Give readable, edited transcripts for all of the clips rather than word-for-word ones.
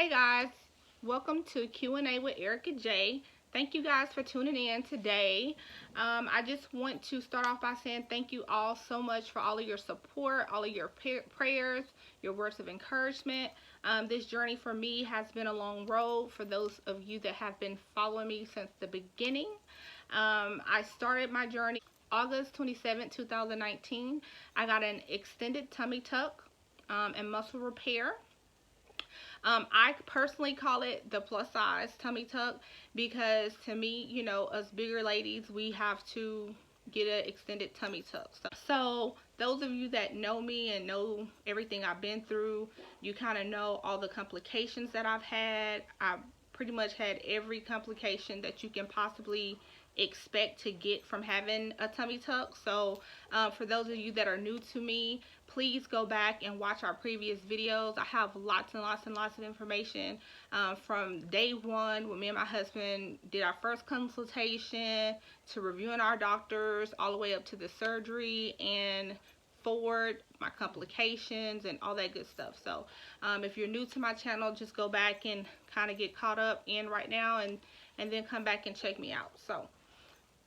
Hey guys, welcome to Q&A with Erica J. Thank you guys for tuning in today. I just want to start off by saying thank you all so much for all of your support, all of your prayers, your words of encouragement. This journey for me has been a long road for those of you that have been following me since the beginning. I started my journey August 27, 2019. I got an extended tummy tuck and muscle repair. I personally call it the plus size tummy tuck because to me, you know, us bigger ladies, we have to get an extended tummy tuck. So those of you that know me and know everything I've been through, you kind of know all the complications that I've had. I've pretty much had every complication that you can possibly expect to get from having a tummy tuck. So for those of you that are new to me, please go back and watch our previous videos. I have lots and lots and lots of information from day one when me and my husband did our first consultation to reviewing our doctors all the way up to the surgery and forward, my complications and all that good stuff. So if you're new to my channel, just go back and kind of get caught up in right now and then come back and check me out. So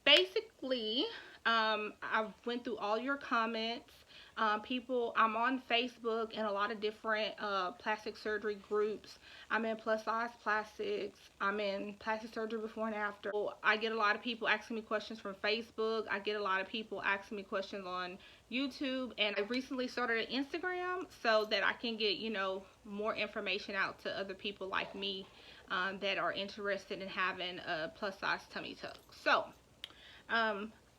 basically, I went through all your comments. I'm on Facebook and a lot of different plastic surgery groups. I'm in plus size plastics. I'm in plastic surgery before and after. So I get a lot of people asking me questions from Facebook. I get a lot of people asking me questions on YouTube, and I recently started an Instagram so that I can get, you know, more information out to other people like me that are interested in having a plus size tummy tuck. So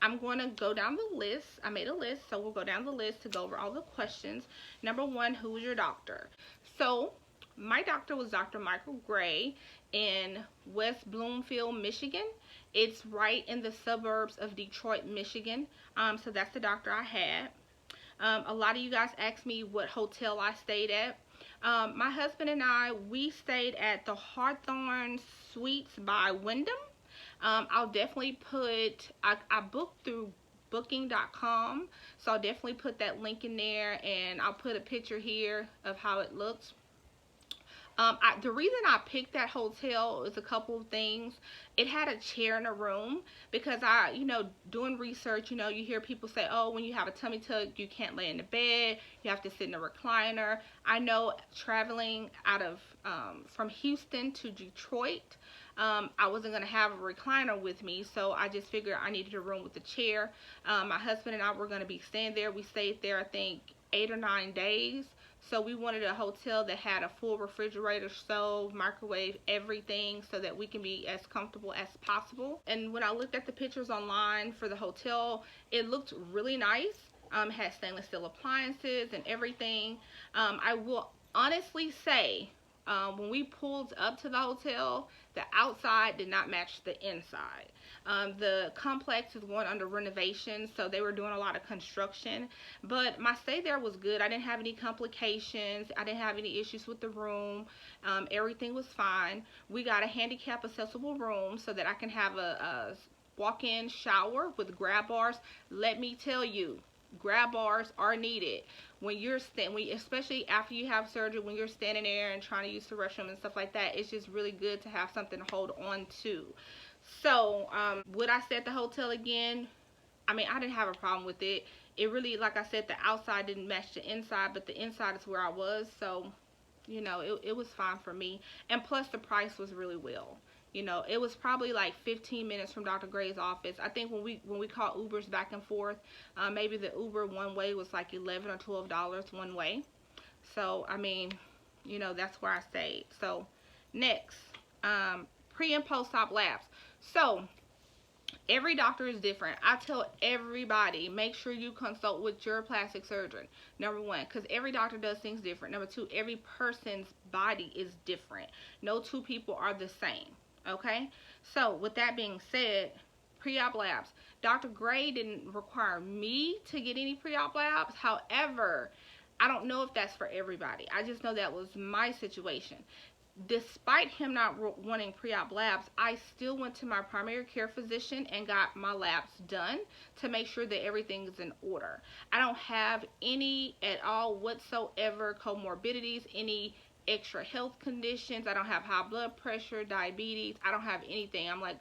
I'm going to go down the list. I made a list, so we'll go down the list to go over all the questions. Number one, who was your doctor? So my doctor was Dr. Michael Gray in West Bloomfield, Michigan. It's right in the suburbs of Detroit, Michigan. So that's the doctor I had. A lot of you guys asked me what hotel I stayed at. My husband and I, we stayed at the Hawthorne Suites by Wyndham. I'll definitely put, I booked through booking.com, so I'll definitely put that link in there, and I'll put a picture here of how it looks. The reason I picked that hotel is a couple of things. It had a chair in a room because you know, doing research, you know, you hear people say, oh, when you have a tummy tuck, you can't lay in the bed, you have to sit in a recliner. I know traveling out of, from Houston to Detroit, I wasn't going to have a recliner with me, so I just figured I needed a room with a chair. My husband and I were going to be staying there. We stayed there, I think, 8 or 9 days. So we wanted a hotel that had a full refrigerator, stove, microwave, everything, so that we can be as comfortable as possible. And when I looked at the pictures online for the hotel, it looked really nice. It had stainless steel appliances and everything. I will honestly say, when we pulled up to the hotel, the outside did not match the inside. The complex is going under renovation, so they were doing a lot of construction. But my stay there was good. I didn't have any complications. I didn't have any issues with the room. Everything was fine. We got a handicap accessible room so that I can have a walk-in shower with grab bars. Let me tell you, grab bars are needed when you're especially after you have surgery, when you're standing there and trying to use the restroom and stuff like that. It's just really good to have something to hold on to. So would I stay at the hotel again? I mean, I didn't have a problem with it. It really, like I said, the outside didn't match the inside, but the inside is where I was, so you know, it was fine for me. And plus the price was really well. You know, it was probably like 15 minutes from Dr. Gray's office. I think when we called Ubers back and forth, maybe the Uber one way was like $11 or $12 one way. So, I mean, you know, that's where I stayed. So, next, pre and post-op labs. So, every doctor is different. I tell everybody, make sure you consult with your plastic surgeon. Number one, because every doctor does things different. Number two, every person's body is different. No two people are the same. Okay, so with that being said, pre-op labs. Dr. Gray didn't require me to get any pre-op labs. However, I don't know if that's for everybody. I just know that was my situation. Despite him not wanting pre-op labs, I still went to my primary care physician and got my labs done to make sure that everything is in order. I don't have any at all whatsoever comorbidities, any extra health conditions. I don't have high blood pressure, diabetes. I don't have anything. I'm like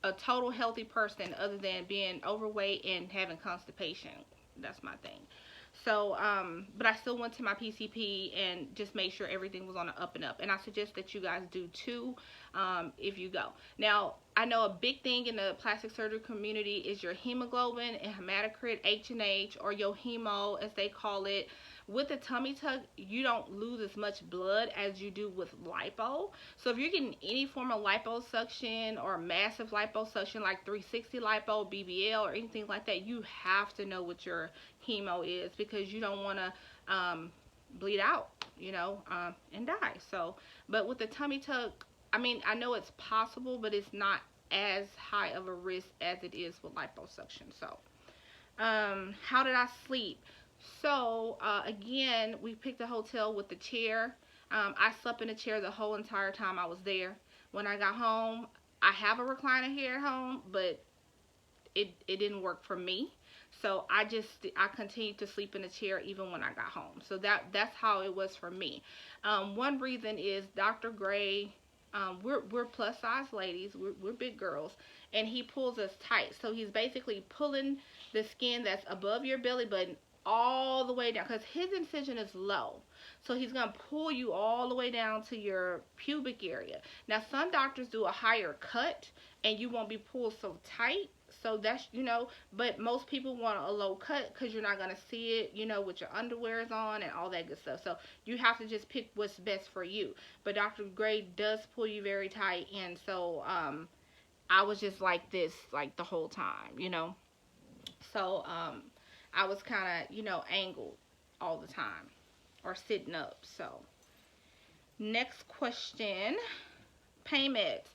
a total healthy person other than being overweight and having constipation. That's my thing. So, but I still went to my PCP and just made sure everything was on the up and up. And I suggest that you guys do too, if you go. Now, I know a big thing in the plastic surgery community is your hemoglobin and hematocrit, H&H, or your hemo, as they call it. With a tummy tuck, you don't lose as much blood as you do with lipo. So if you're getting any form of liposuction or massive liposuction like 360 lipo, BBL, or anything like that, you have to know what your hemo is, because you don't want to bleed out, you know, and die. So, but with the tummy tuck, I mean, I know it's possible, but it's not as high of a risk as it is with liposuction. So, how did I sleep? So, again, we picked a hotel with the chair. I slept in a chair the whole entire time I was there. When I got home, I have a recliner here at home, but it didn't work for me. So I continued to sleep in a chair even when I got home. So that's how it was for me. One reason is Dr. Gray, we're plus size ladies, we're big girls, and he pulls us tight. So he's basically pulling the skin that's above your belly button all the way down, because his incision is low. So he's going to pull you all the way down to your pubic area. Now, some doctors do a higher cut and you won't be pulled so tight. So that's, you know, but most people want a low cut because you're not going to see it, you know, with your underwears on and all that good stuff. So you have to just pick what's best for you. But Dr. Gray does pull you very tight. And so I was just like this, like the whole time, you know. So I was kind of, you know, angled all the time or sitting up. So next question, pain meds.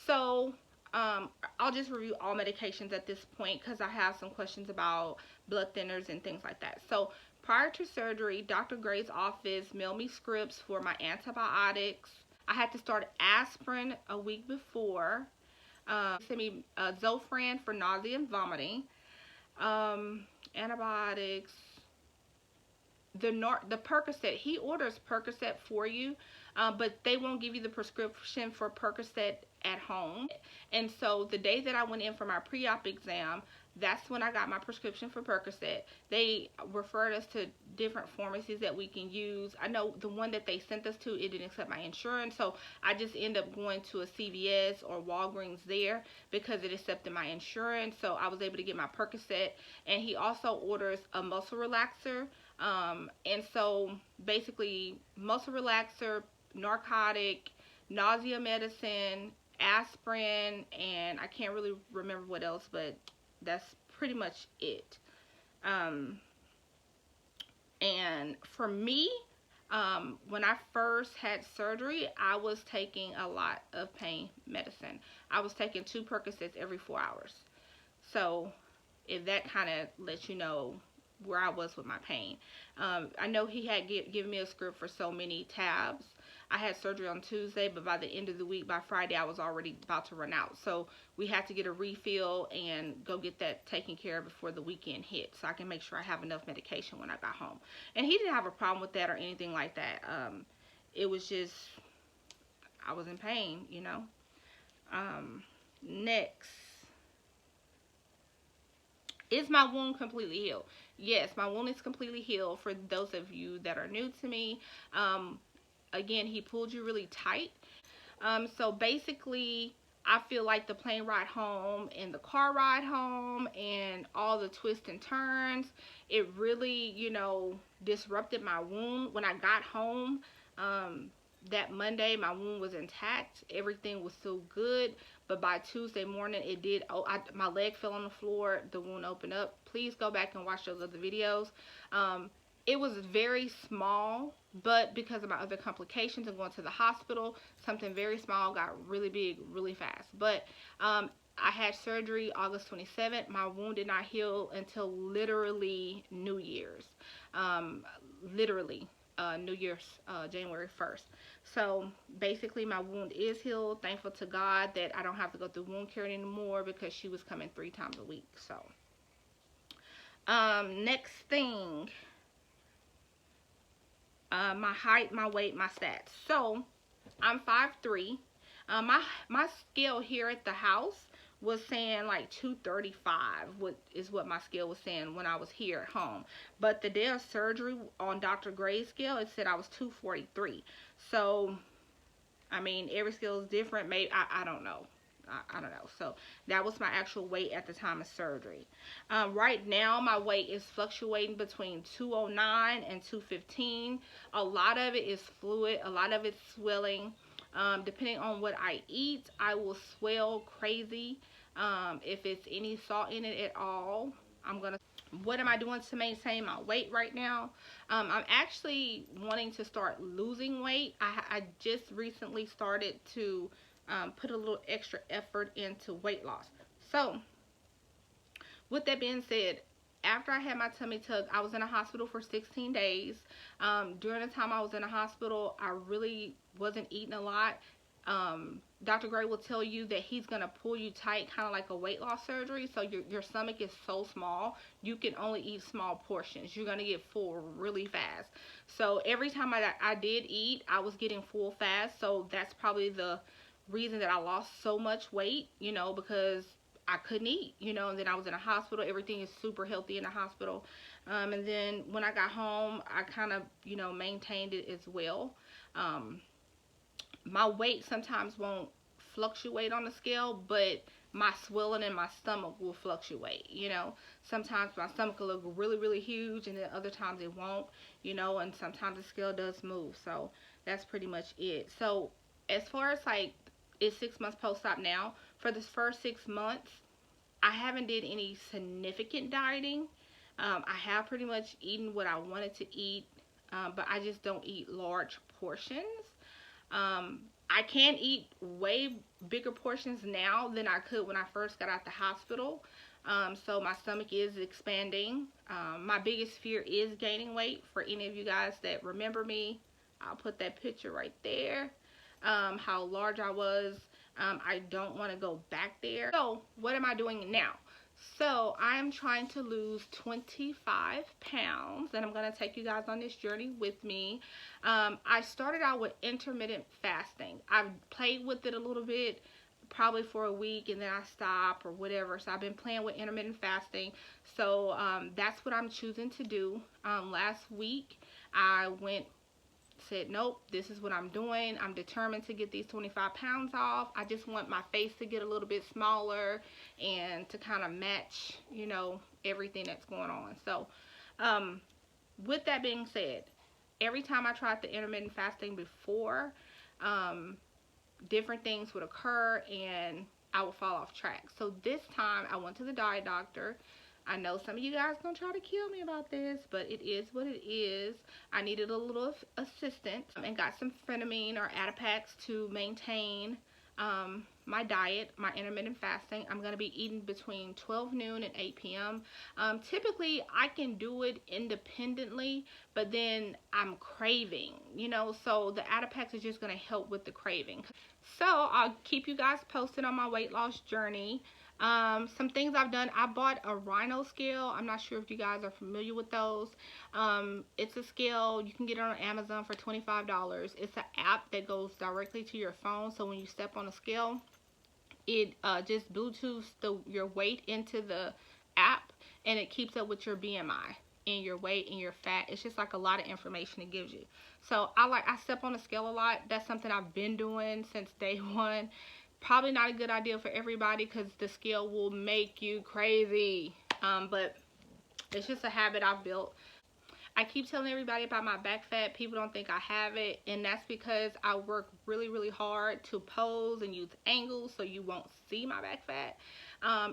So I'll just review all medications at this point because I have some questions about blood thinners and things like that. So prior to surgery, Dr. Gray's office mailed me scripts for my antibiotics. I had to start aspirin a week before. Sent me Zofran for nausea and vomiting. Antibiotics. The Percocet, he orders Percocet for you, but they won't give you the prescription for Percocet at home. And so the day that I went in for my pre-op exam, that's when I got my prescription for Percocet. They referred us to different pharmacies that we can use. I know the one that they sent us to, it didn't accept my insurance, so I just ended up going to a CVS or Walgreens there because it accepted my insurance. So I was able to get my Percocet, and he also orders a muscle relaxer. And so basically muscle relaxer, narcotic, nausea medicine, aspirin, and I can't really remember what else, but that's pretty much it. And for me, when I first had surgery, I was taking a lot of pain medicine. I was taking 2 Percocets every 4 hours. So if that kind of lets you know where I was with my pain. I know he had given me a script for so many tabs. I had surgery on Tuesday, but by the end of the week, by Friday, I was already about to run out. So we had to get a refill and go get that taken care of before the weekend hit, so I can make sure I have enough medication when I got home. And he didn't have a problem with that or anything like that. It was just, I was in pain, you know. Next. Is my wound completely healed? Yes, my wound is completely healed. For those of you that are new to me, again, he pulled you really tight. So basically, I feel like the plane ride home and the car ride home and all the twists and turns, it really, you know, disrupted my wound. When I got home, that Monday, my wound was intact. Everything was still good. But by Tuesday morning, it did. My leg fell on the floor. The wound opened up. Please go back and watch those other videos. It was very small, but because of my other complications and going to the hospital, something very small got really big really fast. But I had surgery August 27th. My wound did not heal until literally New Year's. New Year's, January 1st. So basically my wound is healed. Thankful to God that I don't have to go through wound care anymore because she was coming 3 times a week. So next thing, my height, my weight, my stats. So I'm 5'3". My scale here at the house was saying like 235, is what my scale was saying when I was here at home. But the day of surgery on Dr. Gray's scale, it said I was 243. So, I mean, every scale is different. Maybe, I don't know. I don't know. So that was my actual weight at the time of surgery. Right now, my weight is fluctuating between 209 and 215. A lot of it is fluid. A lot of it's swelling. Depending on what I eat, I will swell crazy. If it's any salt in it at all, what am I doing to maintain my weight right now? I'm actually wanting to start losing weight. I just recently started to put a little extra effort into weight loss. So, with that being said, after I had my tummy tuck, I was in a hospital for 16 days. During the time I was in the hospital, I really wasn't eating a lot. Dr. Gray will tell you that he's going to pull you tight, kind of like a weight loss surgery. So your stomach is so small, you can only eat small portions. You're going to get full really fast. So every time I did eat, I was getting full fast. So that's probably the reason that I lost so much weight, you know, because I couldn't eat, you know, and then I was in a hospital. Everything is super healthy in the hospital. And then when I got home, I kind of, you know, maintained it as well. My weight sometimes won't fluctuate on the scale, but my swelling in my stomach will fluctuate, you know. Sometimes my stomach will look really, really huge, and then other times it won't, you know, and sometimes the scale does move. So that's pretty much it. So as far as like, it's 6 months post-op now. For this first 6 months, I haven't did any significant dieting. I have pretty much eaten what I wanted to eat, but I just don't eat large portions. I can eat way bigger portions now than I could when I first got out the hospital. So my stomach is expanding. My biggest fear is gaining weight. For any of you guys that remember me, I'll put that picture right there. How large I was. I don't want to go back there. So what am I doing now? So I am trying to lose 25 pounds, and I'm going to take you guys on this journey with me. I started out with intermittent fasting. I've played with it a little bit, probably for a week, and then I stopped or whatever. So I've been playing with intermittent fasting. So that's what I'm choosing to do. Last week I said, nope, this is what I'm doing. I'm determined to get these 25 pounds off. I just want my face to get a little bit smaller and to kind of match, you know, everything that's going on. So with that being said, every time I tried the intermittent fasting before, different things would occur and I would fall off track. So this time I went to the diet doctor. I know some of you guys are going to try to kill me about this, but it is what it is. I needed a little assistance and got some phenamine or Adipax to maintain my diet, my intermittent fasting. I'm going to be eating between 12 noon and 8 p.m. Typically, I can do it independently, but then I'm craving, you know, so the Adipax is just going to help with the craving. So I'll keep you guys posted on my weight loss journey. Some things I've done, I bought a Rhino scale. I'm not sure if you guys are familiar with those. It's a scale, you can get it on Amazon for $25. It's an app that goes directly to your phone, so when you step on the scale, it just Bluetooths your weight into the app, and it keeps up with your BMI and your weight and your fat. It's just like a lot of information it gives you. So I step on the scale a lot. That's something I've been doing since day one. Probably not a good idea for everybody because the scale will make you crazy. But it's just a habit I've built. I keep telling everybody about my back fat. People don't think I have it, and that's because I work really, really hard to pose and use angles so you won't see my back fat.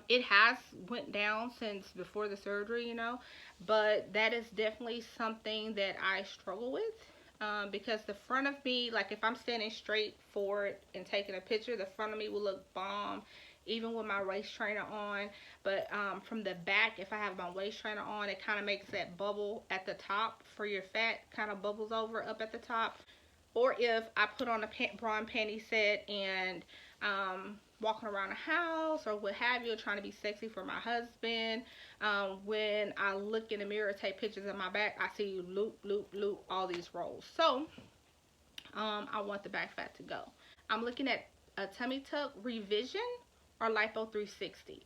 It has went down since before the surgery, you know, but that is definitely something that I struggle with. Because the front of me, like if I'm standing straight forward and taking a picture, the front of me will look bomb, even with my waist trainer on. But from the back, if I have my waist trainer on, it kind of makes that bubble at the top for your fat, kind of bubbles over up at the top. or if I put on a bra and panty set and walking around the house or what have you, trying to be sexy for my husband. When I look in the mirror, take pictures of my back, I see loop, loop, loop, all these rolls. So I want the back fat to go. I'm looking at a tummy tuck revision or lipo 360.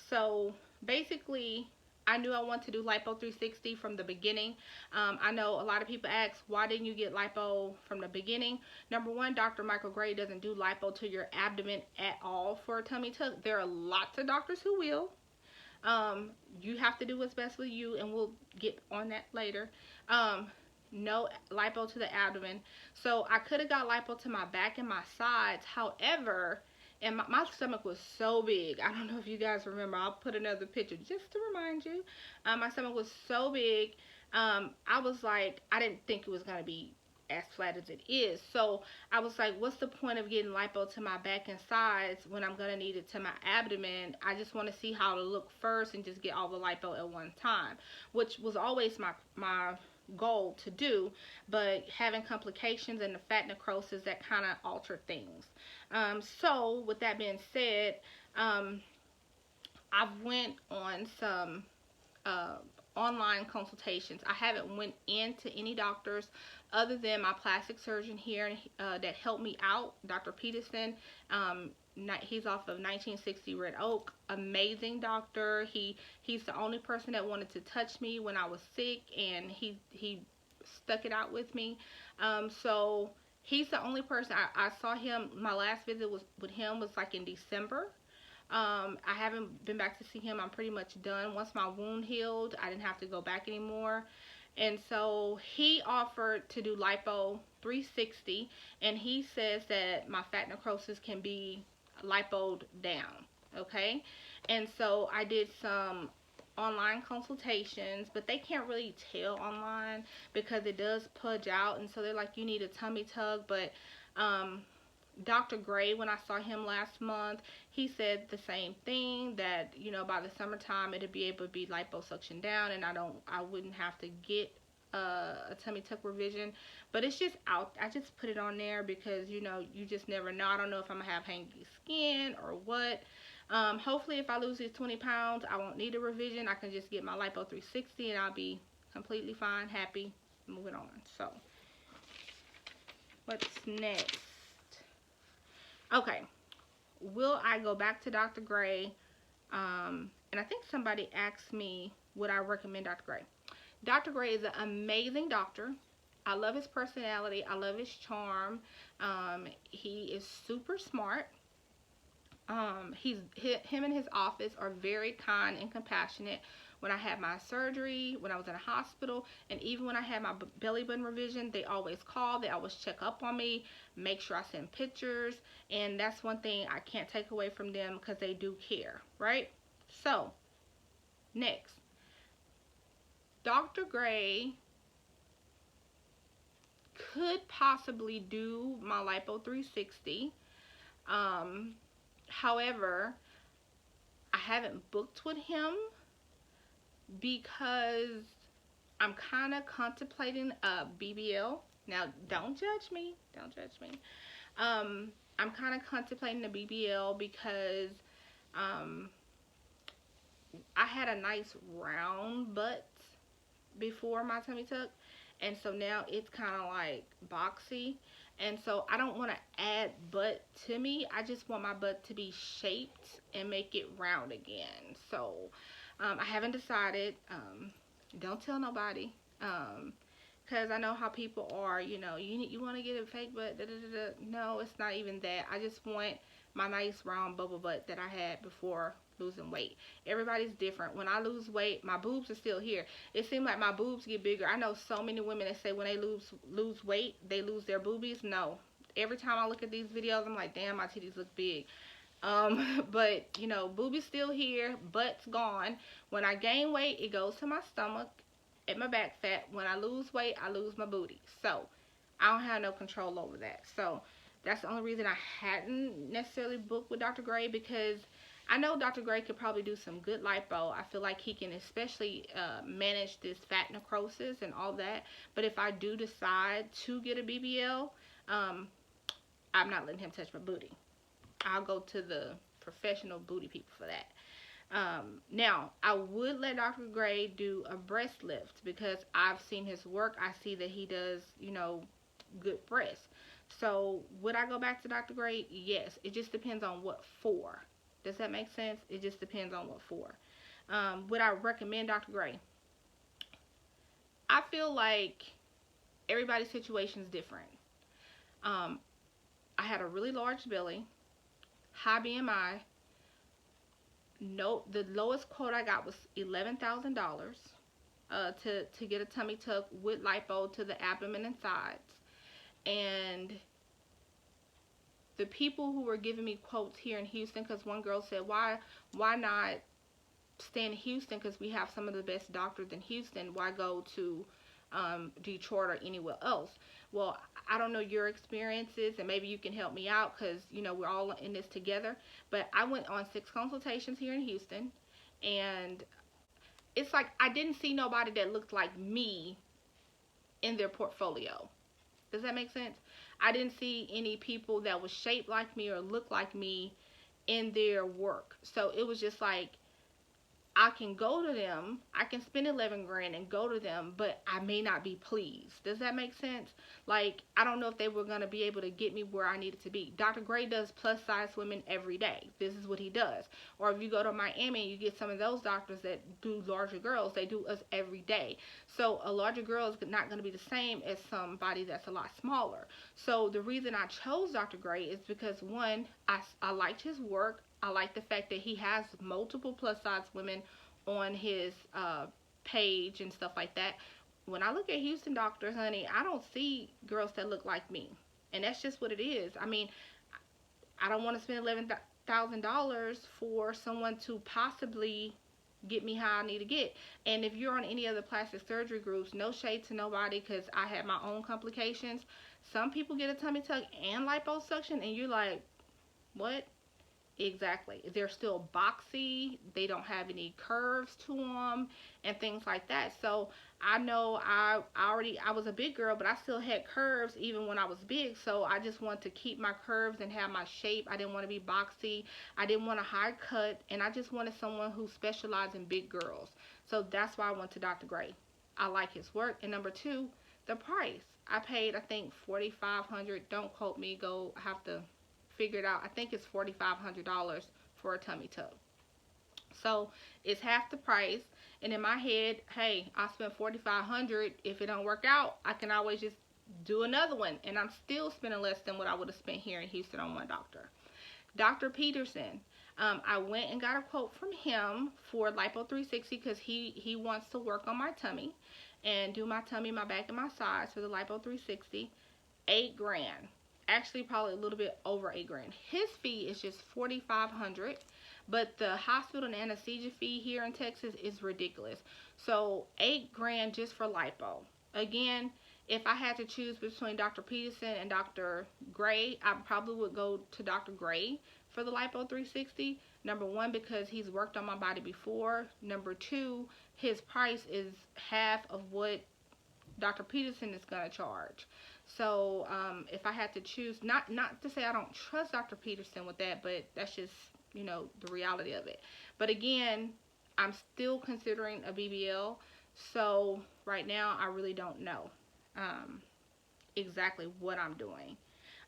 So basically, I knew I wanted to do lipo 360 from the beginning. I know a lot of people ask, why didn't you get lipo from the beginning? Number one, Dr. Michael Gray doesn't do lipo to your abdomen at all for a tummy tuck. There are lots of doctors who will. You have to do what's best for you, and we'll get on that later. No lipo to the abdomen. So I could have got lipo to my back and my sides. However, and my stomach was so big. I don't know if you guys remember. I'll put another picture just to remind you. My stomach was so big. I was like, I didn't think it was going to be as flat as it is. So I was like, what's the point of getting lipo to my back and sides when I'm going to need it to my abdomen? I just want to see how to look first and just get all the lipo at one time, which was always my goal to do, but having complications and the fat necrosis, that kind of altered things. So with that being said, I've went on some online consultations. I haven't went into any doctors other than my plastic surgeon here that helped me out, Dr. Peterson. He's off of 1960 Red Oak. Amazing doctor. He's the only person that wanted to touch me when I was sick, and he stuck it out with me. So he's the only person I saw him. My last visit with him was like in December. I haven't been back to see him. I'm pretty much done. Once my wound healed, I didn't have to go back anymore. And so he offered to do lipo 360, and he says that my fat necrosis can be lipoed down. Okay, and so I did some online consultations, but they can't really tell online because it does pudge out, and so they're like, you need a tummy tuck. But Dr. Gray, when I saw him last month, he said the same thing, that, you know, by the summertime it'd be able to be liposuction down, and I wouldn't have to get a tummy tuck revision. But it's just out. I just put it on there because, you know, you just never know. I don't know if I'm gonna have hangy skin or what. Hopefully if I lose these 20 pounds, I won't need a revision. I can just get my lipo 360 and I'll be completely fine, happy, moving on. So what's next? Okay, will I go back to Dr. Gray? And I think somebody asked me, would I recommend Dr. Gray? Dr. Gray is an amazing doctor. I love his personality. I love his charm. He is super smart. Him and his office are very kind and compassionate. When I had my surgery, when I was in a hospital, and even when I had my belly button revision, they always call, they always check up on me, make sure I send pictures, and that's one thing I can't take away from them because they do care, right? So, next, Dr. Gray could possibly do my lipo 360. However, I haven't booked with him because I'm kind of contemplating a BBL. Now, don't judge me. Don't judge me. I'm kind of contemplating a BBL because I had a nice round butt before my tummy tuck, and so now it's kind of like boxy, and so I don't want to add butt to me. I just want my butt to be shaped and make it round again. So I haven't decided. Don't tell nobody, because I know how people are. You know, you want to get a fake butt. No, it's not even that. I just want my nice round bubble butt that I had before losing weight. Everybody's different. When I lose weight, my boobs are still here. It seems like my boobs get bigger. I know so many women that say when they lose weight, they lose their boobies. No. Every time I look at these videos, I'm like, damn, my titties look big. But, you know, boobies still here, butt's gone. When I gain weight, it goes to my stomach and my back fat. When I lose weight, I lose my booty. So, I don't have no control over that. So, that's the only reason I hadn't necessarily booked with Dr. Gray, because I know Dr. Gray could probably do some good lipo. I feel like he can especially manage this fat necrosis and all that. But if I do decide to get a BBL, I'm not letting him touch my booty. I'll go to the professional booty people for that. Now, I would let Dr. Gray do a breast lift because I've seen his work. I see that he does, good breasts. So, would I go back to Dr. Gray? Yes. It just depends on what for. Does that make sense? It just depends on what for. Would I recommend Dr. Gray? I feel like everybody's situation is different. Um, I had a really large belly, high BMI. No, the lowest quote I got was $11,000 to get a tummy tuck with lipo to the abdomen and sides. And the people who were giving me quotes here in Houston, because one girl said, why not stay in Houston, because we have some of the best doctors in Houston. Why go to Detroit or anywhere else? Well, I don't know your experiences, and maybe you can help me out, because we're all in this together. But I went on 6 consultations here in Houston, and it's like I didn't see nobody that looked like me in their portfolio. Does that make sense? I didn't see any people that was shaped like me or looked like me in their work. So it was just like, I can go to them, I can spend 11 grand and go to them, but I may not be pleased. Does that make sense? Like, I don't know if they were going to be able to get me where I needed to be. Dr. Gray does plus size women every day. This is what he does. Or if you go to Miami and you get some of those doctors that do larger girls, they do us every day. So a larger girl is not going to be the same as somebody that's a lot smaller. So the reason I chose Dr. Gray is because, one, I liked his work. I like the fact that he has multiple plus size women on his page and stuff like that. When I look at Houston doctors, honey, I don't see girls that look like me. And that's just what it is. I mean, I don't want to spend $11,000 for someone to possibly get me how I need to get. And if you're on any other plastic surgery groups, no shade to nobody, because I had my own complications. Some people get a tummy tuck and liposuction, and you're like, what? Exactly. They're still boxy. They don't have any curves to them and things like that. So I know I was a big girl, but I still had curves even when I was big. So I just wanted to keep my curves and have my shape. I didn't want to be boxy. I didn't want a high cut, and I just wanted someone who specialized in big girls. So that's why I went to Dr. Gray. I like his work. And number two, the price. I paid, I think, $4,500. Don't quote me. Go have to figure it out. I think it's $4,500 for a tummy tuck. So it's half the price. And in my head, hey, I spent $4,500. If it don't work out, I can always just do another one, and I'm still spending less than what I would have spent here in Houston on one doctor. Dr. Peterson, I went and got a quote from him for Lipo 360 because he wants to work on my tummy and do my tummy, my back, and my sides for the Lipo 360. $8 grand. Actually, probably a little bit over $8 grand. His fee is just $4,500, but the hospital and anesthesia fee here in Texas is ridiculous. So $8 grand just for lipo. Again, if I had to choose between Dr. Peterson and Dr. Gray, I probably would go to Dr. Gray for the Lipo 360. Number one, because he's worked on my body before. Number two, his price is half of what Dr. Peterson is going to charge. So if I had to choose, not to say I don't trust Dr. Peterson with that, but that's just, the reality of it. But again, I'm still considering a BBL. So right now, I really don't know exactly what I'm doing.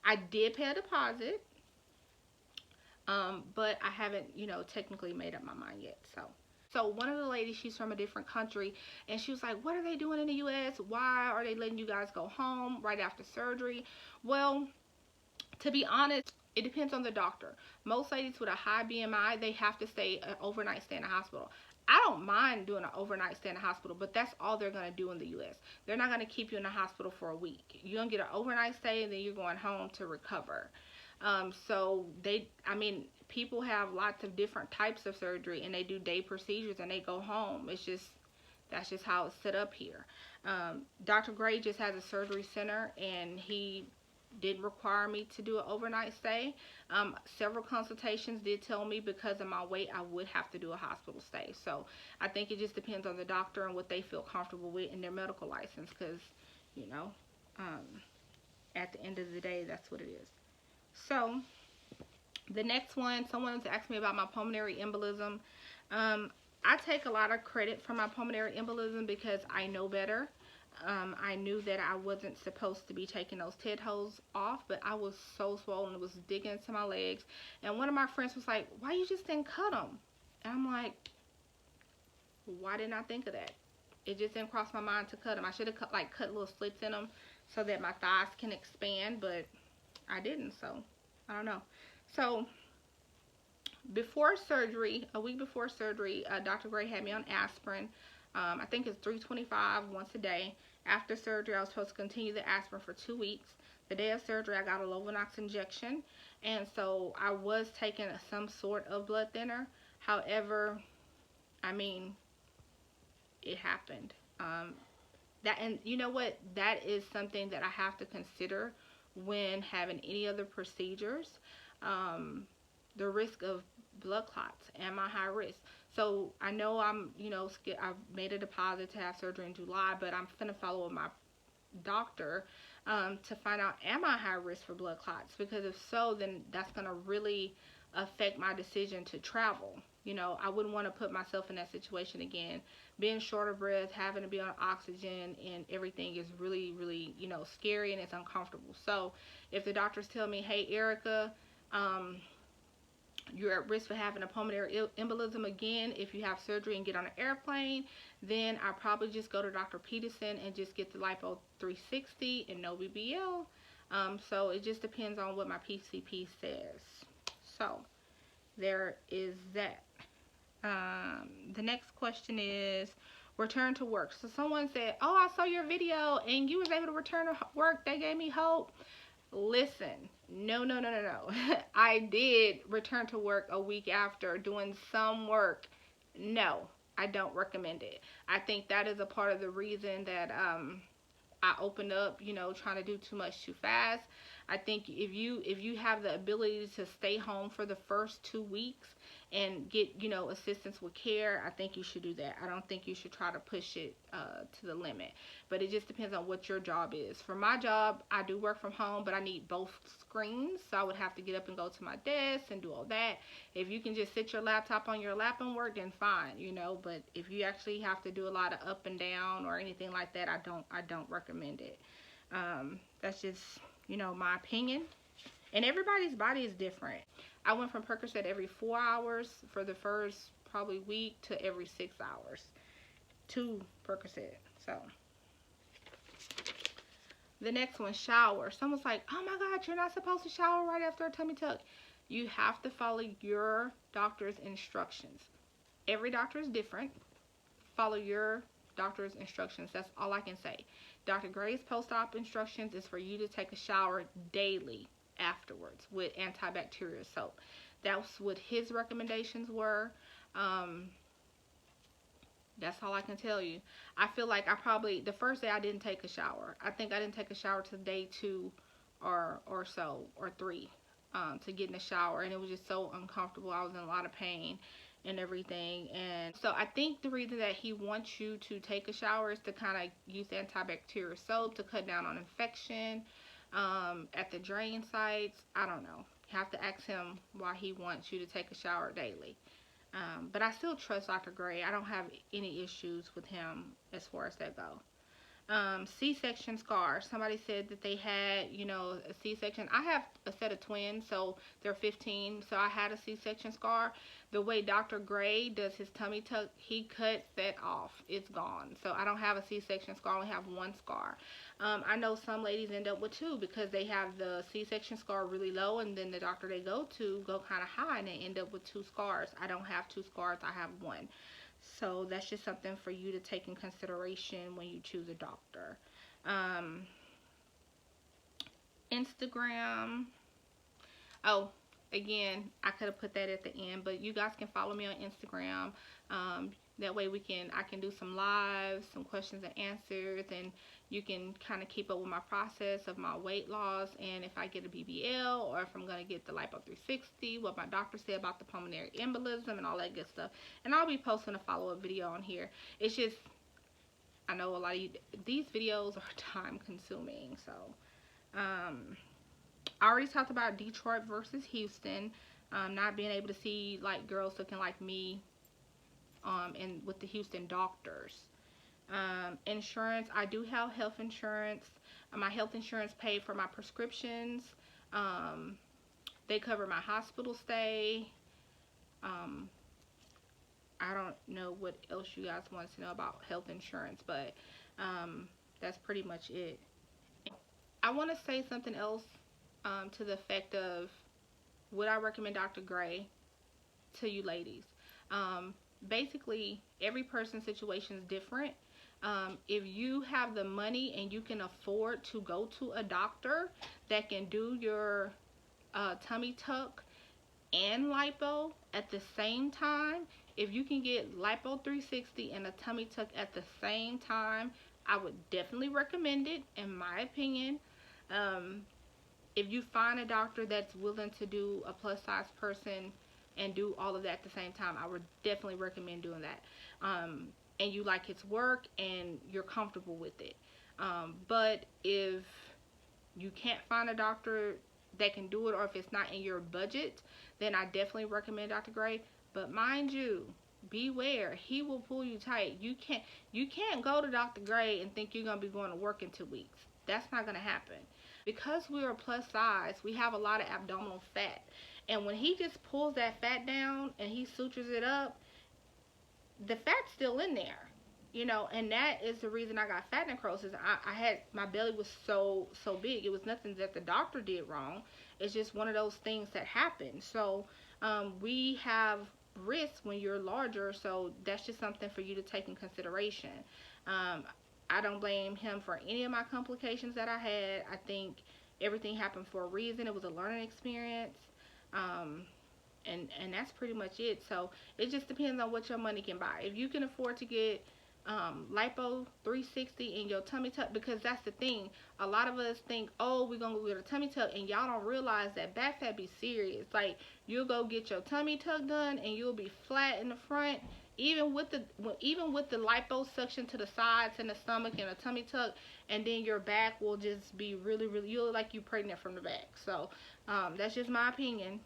I did pay a deposit, but I haven't, technically made up my mind yet. So one of the ladies, she's from a different country, and she was like, what are they doing in the U.S.? Why are they letting you guys go home right after surgery? Well, to be honest, it depends on the doctor. Most ladies with a high BMI, they have to stay an overnight stay in the hospital. I don't mind doing an overnight stay in the hospital, but that's all they're going to do in the U.S. They're not going to keep you in the hospital for a week. You're going to get an overnight stay, and then you're going home to recover. People have lots of different types of surgery, and they do day procedures, and they go home. That's just how it's set up here. Dr. Gray just has a surgery center, and he didn't require me to do an overnight stay. Several consultations did tell me because of my weight, I would have to do a hospital stay. So I think it just depends on the doctor and what they feel comfortable with in their medical license, because, at the end of the day, that's what it is. So the next one, someone's asked me about my pulmonary embolism. I take a lot of credit for my pulmonary embolism because I know better. I knew that I wasn't supposed to be taking those TED holes off, but I was so swollen. It was digging into my legs. And one of my friends was like, why you just didn't cut them? And I'm like, why didn't I think of that? It just didn't cross my mind to cut them. I should have cut little slits in them so that my thighs can expand, but I didn't, so I don't know. So before surgery, a week before surgery, Dr. Gray had me on aspirin. I think it's 325 once a day. After surgery, I was supposed to continue the aspirin for 2 weeks. The day of surgery, I got a Lovenox injection, and so I was taking some sort of blood thinner. However, I mean, it happened. And you know what? That is something that I have to consider when having any other procedures. The risk of blood clots. Am I high risk? So I know I'm, I've made a deposit to have surgery in July, but I'm going to follow with my doctor to find out, am I high risk for blood clots? Because if so, then that's going to really affect my decision to travel. I wouldn't want to put myself in that situation again. Being short of breath, having to be on oxygen and everything is really, really, scary, and it's uncomfortable. So if the doctors tell me, hey, Erica, you're at risk for having a pulmonary embolism again if you have surgery and get on an airplane, then I probably just go to Dr. Peterson and just get the Lipo 360 and no BBL. So it just depends on what my PCP says. So there is that. The next question is return to work. So someone said, oh, I saw your video and you was able to return to work. That gave me hope. Listen, no. I did return to work a week after doing some work. No, I don't recommend it. I think that is a part of the reason that I opened up, trying to do too much too fast. I think if you have the ability to stay home for the first 2 weeks and get, assistance with care, I think you should do that. I don't think you should try to push it to the limit. But it just depends on what your job is. For my job, I do work from home, but I need both screens. So I would have to get up and go to my desk and do all that. If you can just sit your laptop on your lap and work, then fine, But if you actually have to do a lot of up and down or anything like that, I don't recommend it. That's just, my opinion. And everybody's body is different. I went from Percocet every 4 hours for the first probably week to every 6 hours to Percocet. So the next one, shower. Someone's like, oh my God, you're not supposed to shower right after a tummy tuck. You have to follow your doctor's instructions. Every doctor is different. Follow your doctor's instructions. That's all I can say. Dr. Gray's post-op instructions is for you to take a shower daily afterwards with antibacterial soap. That's what his recommendations were. That's all I can tell you. I feel like the first day I didn't take a shower. I think I didn't take a shower till day 2 or 3 to get in the shower, and it was just so uncomfortable. I was in a lot of pain and everything. And so I think the reason that he wants you to take a shower is to kind of use antibacterial soap to cut down on infection at the drain sites. I don't know. You have to ask him why he wants you to take a shower daily. But I still trust Dr. Gray. I don't have any issues with him as far as that go. C-section scar. Somebody said that they had, a C-section. I have a set of twins, so they're 15. So I had a C-section scar. The way Dr. Gray does his tummy tuck, he cuts that off. It's gone. So I don't have a C-section scar. I only have 1 scar. I know some ladies end up with 2 because they have the C-section scar really low, and then the doctor they go to go kind of high, and they end up with 2 scars. I don't have 2 scars. I have 1. So that's just something for you to take in consideration when you choose a doctor. Instagram. Oh, again, I could have put that at the end, but you guys can follow me on Instagram. That way I can do some lives, some questions and answers, and you can kind of keep up with my process of my weight loss, and if I get a BBL, or if I'm going to get the Lipo 360, what my doctor said about the pulmonary embolism and all that good stuff. And I'll be posting a follow-up video on here. It's just, I know a lot of these videos are time consuming, so I already talked about Detroit versus Houston, not being able to see like girls looking like me, and with the Houston doctors. Insurance, I do have health insurance. My health insurance paid for my prescriptions. Um, they cover my hospital stay. Um, I don't know what else you guys want to know about health insurance, but that's pretty much it. I want to say something else, to the effect of, would I recommend Dr. Gray to you ladies? Um, Basically, every person's situation is different. If you have the money and you can afford to go to a doctor that can do your tummy tuck and lipo at the same time, if you can get lipo 360 and a tummy tuck at the same time, I would definitely recommend it, in my opinion. Um, if you find a doctor that's willing to do a plus size person and do all of that at the same time, I would definitely recommend doing that. And you like his work and you're comfortable with it. But if you can't find a doctor that can do it, or if it's not in your budget, then I definitely recommend Dr. Gray. But mind you, beware, he will pull you tight. You can't go to Dr. Gray and think you're gonna be going to work in 2 weeks. That's not gonna happen. Because we are plus size, we have a lot of abdominal fat. And when he just pulls that fat down and he sutures it up, the fat's still in there, and that is the reason I got fat necrosis. I had, my belly was so big. It was nothing that the doctor did wrong. It's just one of those things that happen. So we have risks when you're larger, so that's just something for you to take in consideration. um, I don't blame him for any of my complications that I had. I think everything happened for a reason. It was a learning experience. um, and that's pretty much it. So it just depends on what your money can buy. If you can afford to get lipo 360 in your tummy tuck, because that's the thing. A lot of us think, oh, we're gonna go get a tummy tuck, and y'all don't realize that back fat be serious. Like, you'll go get your tummy tuck done and you'll be flat in the front, even with the liposuction to the sides and the stomach and a tummy tuck, and then your back will just be really, you'll look like you pregnant from the back. So that's just my opinion.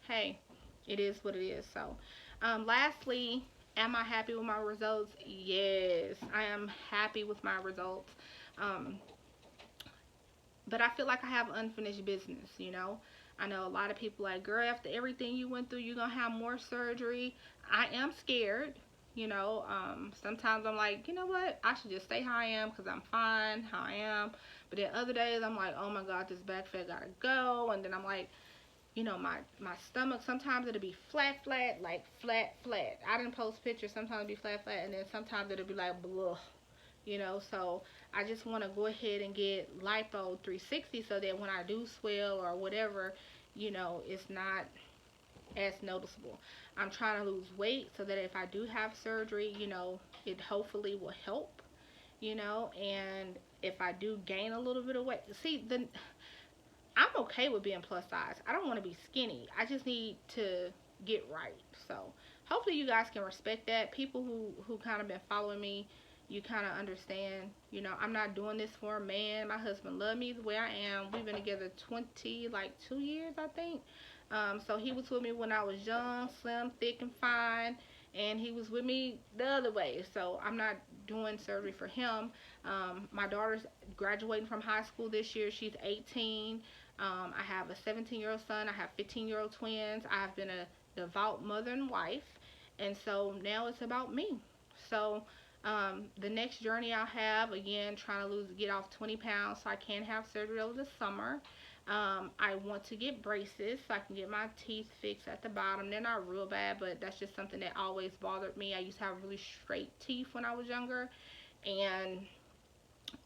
Hey, it is what it is. So, lastly, am I happy with my results? Yes, I am happy with my results. Um, but I feel like I have unfinished business. I know a lot of people like, girl, after everything you went through, you're going to have more surgery. I am scared. Sometimes I'm like, you know what? I should just stay how I am because I'm fine how I am. But then other days I'm like, oh my God, this back fat got to go. And then I'm like, my stomach, sometimes it'll be flat, like flat. I didn't post pictures. Sometimes it'll be flat, and then sometimes it'll be like blah. So I just want to go ahead and get lipo 360 so that when I do swell or whatever, it's not as noticeable. I'm trying to lose weight so that if I do have surgery, it hopefully will help. And if I do gain a little bit of weight, see, I'm okay with being plus size. I don't want to be skinny. I just need to get right. So hopefully you guys can respect that. People who kind of been following me, you kind of understand. I'm not doing this for a man. My husband loved me the way I am. We've been together 2 years, I think. So he was with me when I was young, slim, thick, and fine. And he was with me the other way. So I'm not doing surgery for him. My daughter's graduating from high school this year. She's 18. I have a 17-year-old son. I have 15-year-old twins. I've been a devout mother and wife. And so now it's about me. So the next journey I'll have, again, trying to get off 20 pounds so I can have surgery over the summer. I want to get braces so I can get my teeth fixed at the bottom. They're not real bad, but that's just something that always bothered me. I used to have really straight teeth when I was younger. And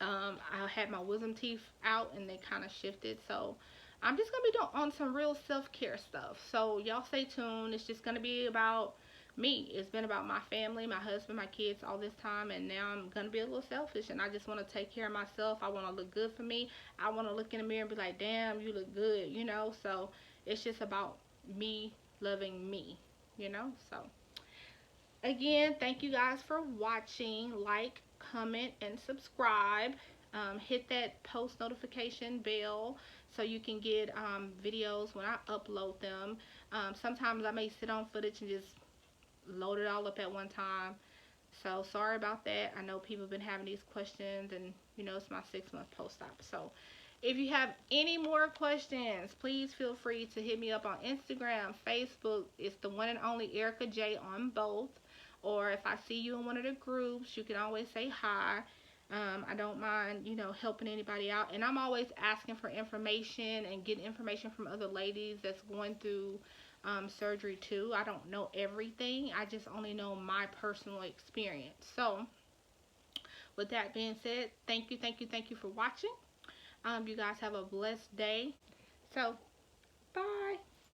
I had my wisdom teeth out and they kind of shifted. So I'm just going to be doing on some real self-care stuff. So y'all stay tuned. It's just going to be about me. It's been about my family, my husband, my kids all this time, and now I'm going to be a little selfish, and I just want to take care of myself. I want to look good for me. I want to look in the mirror and be like, damn, you look good. So it's just about me loving me. So again, thank you guys for watching. Like, comment, and subscribe. hit that post notification bell so you can get videos when I upload them. Sometimes I may sit on footage and just load it all up at one time. So sorry about that. I know people have been having these questions, and you know it's my 6-month post-op. So if you have any more questions, please feel free to hit me up on Instagram, Facebook. It's the one and only Erica J on both. Or if I see you in one of the groups, you can always say hi. I don't mind, you know, helping anybody out. And I'm always asking for information and getting information from other ladies that's going through surgery too. I don't know everything. I just only know my personal experience. So with that being said, thank you, thank you, thank you for watching. You guys have a blessed day. So, bye.